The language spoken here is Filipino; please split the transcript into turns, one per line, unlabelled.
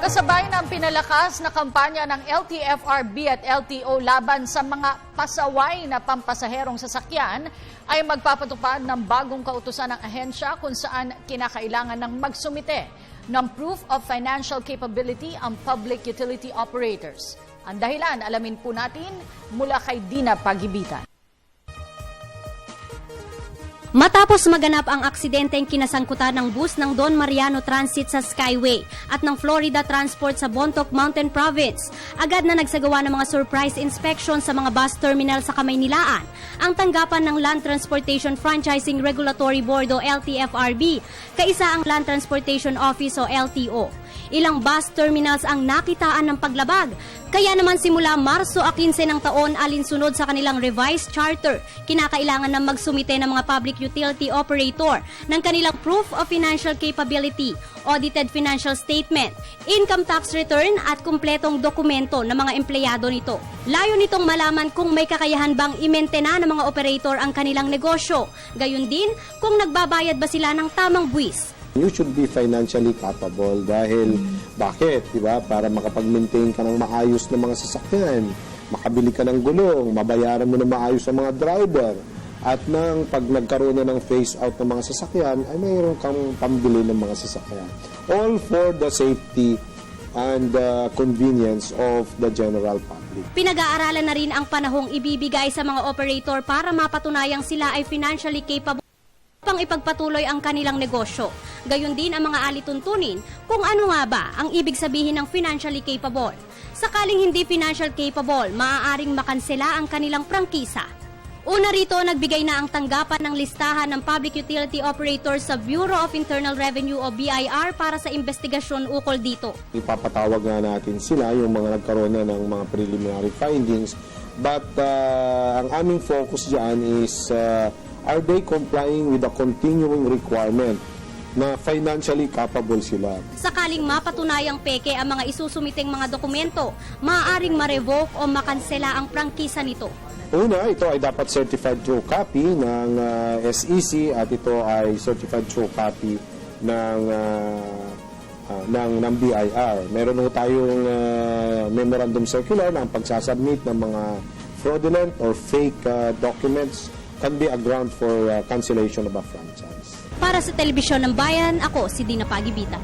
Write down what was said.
Kasabay ng pinalakas na kampanya ng LTFRB at LTO laban sa mga pasaway na pampasaherong sasakyan ay magpapatupad ng bagong kautusan ng ahensya kung saan kinakailangan ng magsumite ng proof of financial capability ang public utility operators. Ang dahilan, alamin po natin mula kay Dina Pagibitan.
Matapos maganap ang aksidenteng kinasangkutan ng bus ng Don Mariano Transit sa Skyway at ng Florida Transport sa Bontoc Mountain Province, agad na nagsagawa ng mga surprise inspection sa mga bus terminal sa Kamaynilaan ang tanggapan ng Land Transportation Franchising Regulatory Board o LTFRB, kaisa ang Land Transportation Office o LTO. Ilang bus terminals ang nakitaan ng paglabag, kaya naman simula Marso 15 ng taon alinsunod sa kanilang revised charter, kinakailangan na magsumite ng mga public utility operator ng kanilang proof of financial capability, audited financial statement, income tax return at kumpletong dokumento ng mga empleyado nito. Layo nitong malaman kung may kakayahan bang imentena ng mga operator ang kanilang negosyo, gayon din kung nagbabayad ba sila ng tamang buwis.
You should be financially capable dahil bakit, di ba? Para makapag-maintain ka ng maayos na mga sasakyan, makabili ka ng gulong, mabayaran mo na maayos ang mga driver, at pag nagkaroon na ng phase out ng mga sasakyan, ay mayroon kang pambili ng mga sasakyan. All for the safety and convenience of the general public.
Pinag-aaralan na rin ang panahong ibibigay sa mga operator para mapatunayang sila ay financially capable pang ipagpatuloy ang kanilang negosyo. Gayon din ang mga alituntunin kung ano nga ba ang ibig sabihin ng financially capable. Sakaling hindi financial capable, maaaring makansela ang kanilang prangkisa. Una rito, nagbigay na ang tanggapan ng listahan ng public utility operators sa Bureau of Internal Revenue o BIR para sa investigasyon ukol dito.
Ipapatawag nga natin sila, yung mga nagkaroon na ng mga preliminary findings, but ang aming focus dyan is are they complying with the continuing requirement na financially capable sila.
Sakaling mapatunayang peke ang mga isusumiteng mga dokumento, maaaring ma-revoke o makansela ang prangkisa nito.
Una, ito ay dapat certified true copy ng SEC at ito ay certified true copy ng BIR. Meron ho tayong memorandum circular na ang pagsasubmit ng mga fraudulent or fake documents can be a ground for cancellation of a franchise.
Para sa Telebisyon ng Bayan, ako si Dina Pagibitan.